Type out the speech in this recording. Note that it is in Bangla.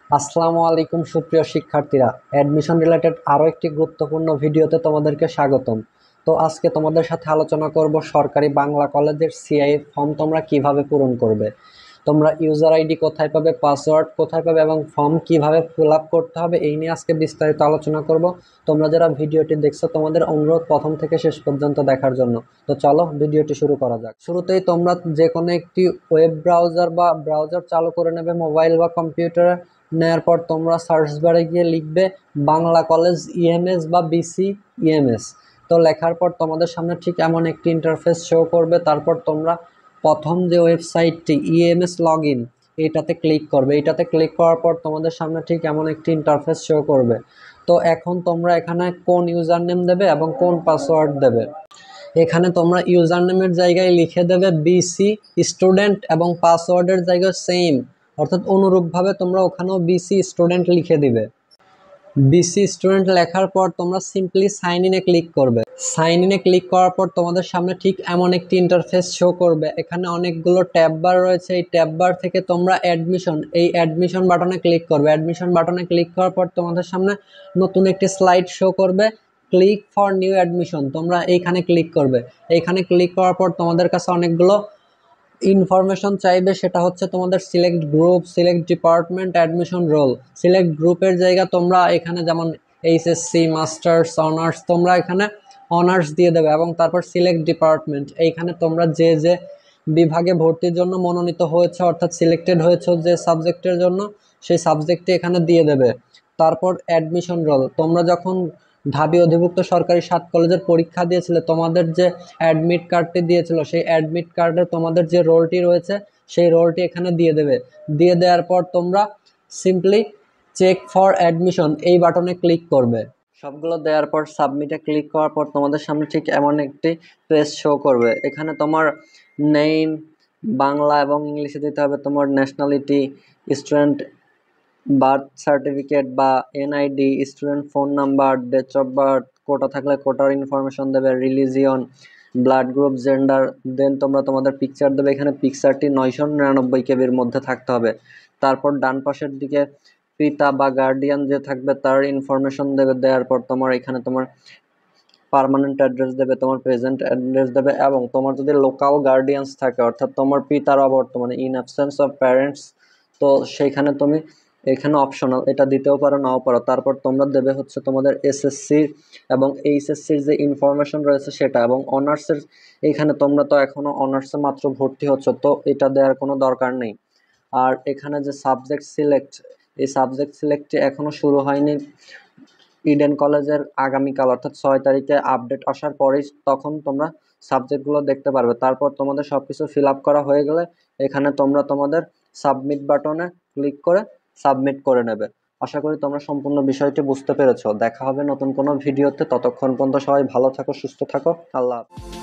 আসসালামু আলাইকুম সুপ্রিয় শিক্ষার্থীরা, অ্যাডমিশন রিলেটেড আরও একটি গুরুত্বপূর্ণ ভিডিওতে তোমাদেরকে স্বাগতম। তো আজকে তোমাদের সাথে আলোচনা করব সরকারি বাংলা কলেজের সিআই ফর্ম তোমরা কিভাবে পূরণ করবে। তোমরা ইউজার আইডি কোথায় পাবে, পাসওয়ার্ড কোথায় পাবে এবং ফর্ম কিভাবে ফিল আপ করতে হবে, এই নিয়ে আজকে বিস্তারিত আলোচনা করব। তোমরা যারা ভিডিওটি দেখছো তোমাদের অনুরোধ প্রথম থেকে শেষ পর্যন্ত দেখার জন্য। তো চলো ভিডিওটি শুরু করা যাক। শুরুতেই তোমরা যে কোনো একটি ওয়েব ব্রাউজার বা ব্রাউজার চালু করে নেবে মোবাইল বা কম্পিউটারে। নেওয়ার পর তোমরা সার্চ বারে গিয়ে লিখবে বাংলা কলেজ ইএমএস বা বিসি ইএমএস। তো লেখার পর তোমাদের সামনে ঠিক এমন একটি ইন্টারফেস শো করবে। তারপর তোমরা প্রথম যে ওয়েবসাইটটি ইএমএস লগ ইন, এইটাতে ক্লিক করবে। এইটাতে ক্লিক করার পর তোমাদের সামনে ঠিক এমন একটি ইন্টারফেস শো করবে। তো এখন তোমরা এখানে কোন ইউজার নেম দেবে এবং কোন পাসওয়ার্ড দেবে। এখানে তোমরা ইউজার নেমের জায়গায় লিখে দেবে বিসি স্টুডেন্ট এবং পাসওয়ার্ডের জায়গায় সেম, অর্থাৎ অনুরূপভাবে তোমরা ওখানেও বিসি স্টুডেন্ট লিখে দিবে। বিসি স্টুডেন্ট লেখার পর তোমরা সিম্পলি সাইন ইনে ক্লিক করবে। সাইন ইনে ক্লিক করার পর তোমাদের সামনে ঠিক এমন একটি ইন্টারফেস শো করবে। এখানে অনেকগুলো ট্যাব বার রয়েছে। এই ট্যাব বার থেকে তোমরা অ্যাডমিশন বাটনে ক্লিক করবে। অ্যাডমিশন বাটনে ক্লিক করার পর তোমাদের সামনে নতুন একটি স্লাইড শো করবে, ক্লিক ফর নিউ অ্যাডমিশন। তোমরা এইখানে ক্লিক করবে। এইখানে ক্লিক করার পর তোমাদের কাছে অনেকগুলো ইনফরমেশন চাইবে। সেটা হচ্ছে তোমাদের select group, select department, admission role. Select গ্রুপের জায়গা তোমরা এখানে যেমন এইচএসসি, মাস্টার্স, অনার্স, তোমরা এখানে অনার্স দিয়ে দেবে। এবং তারপর সিলেক্ট ডিপার্টমেন্ট, এইখানে তোমরা যে যে বিভাগে ভর্তির জন্য মনোনীত হয়েছে অর্থাৎ সিলেক্টেড হয়েছে যে সাবজেক্টের জন্য, সেই সাবজেক্টটি এখানে দিয়ে দেবে। তারপর অ্যাডমিশন রোল, তোমরা যখন ঢাবি অধিভুক্ত সরকারি 7 কলেজের পরীক্ষা দিয়েছিলে তোমাদের যে অ্যাডমিট কার্ডটি দিয়েছিল সেই অ্যাডমিট কার্ডে তোমাদের যে রোলটি রয়েছে সেই রোলটি এখানে দিয়ে দেবে। দিয়ে দেওয়ার পর তোমরা সিম্পলি চেক ফর অ্যাডমিশন এই বাটনে ক্লিক করবে। সবগুলো দেওয়ার পর সাবমিটে ক্লিক করার পর তোমাদের সামনে ঠিক এমন একটি পেজ শো করবে। এখানে তোমার নেম বাংলা এবং ইংলিশে দিতে হবে, তোমার ন্যাশনালিটি, স্টুডেন্ট বার্থ সার্টিফিকেট বা NID, student phone number, date of birth, quota থাকলে কোটার ইনফরমেশন দেবে, religion, blood group, gender, then তোমরা তোমাদের পিকচার দেবে। এখানে পিকচারটি 999 কেবির মধ্যে থাকতে হবে। তারপর ডান পাশের দিকে পিতা বা গার্ডিয়ান যে থাকবে তার ইনফরমেশন দেবে। দেওয়ার পর তোমার এখানে তোমার পার্মানেন্ট অ্যাড্রেস দেবে, তোমার প্রেজেন্ট অ্যাড্রেস দেবে এবং তোমার যদি লোকাল গার্ডিয়ানস থাকে অর্থাৎ তোমার পিতার অবর্তমানে ইন অ্যাবসেন্স অফ প্যারেন্টস, তো সেইখানে তুমি এখানে অপশনাল এটা দিতেও পারো নাও পারো। তারপর তোমরা দেবে হচ্ছে তোমাদের এসএসসি এবং এইচএসসির যে ইনফরমেশন রয়েছে সেটা, এবং অনার্সের এইখানে তোমরা তো এখনো অনার্সে মাত্র ভর্তি হচ্ছ, তো এটা দেওয়ার কোনো দরকার নেই। আর এখানে যে সাবজেক্ট সিলেক্ট, এই সাবজেক্ট সিলেক্টটি এখনো শুরু হয়নি। ইডেন কলেজের আগামীকাল অর্থাৎ 6 তারিখে আপডেট আসার পরেই তখন তোমরা সাবজেক্টগুলো দেখতে পারবে। তারপর তোমাদের সবকিছু ফিল আপ করা হয়ে গেলে এখানে তোমরা তোমাদের সাবমিট বাটনে ক্লিক করে সাবমিট করে নেবে। আশা করি তোমরা সম্পূর্ণ বিষয়টি বুঝতে পেরেছো। দেখা হবে নতুন কোনো ভিডিওতে। ততক্ষণ পর্যন্ত সবাই ভালো থাকো, সুস্থ থাকো। আল্লাহ হাফেজ।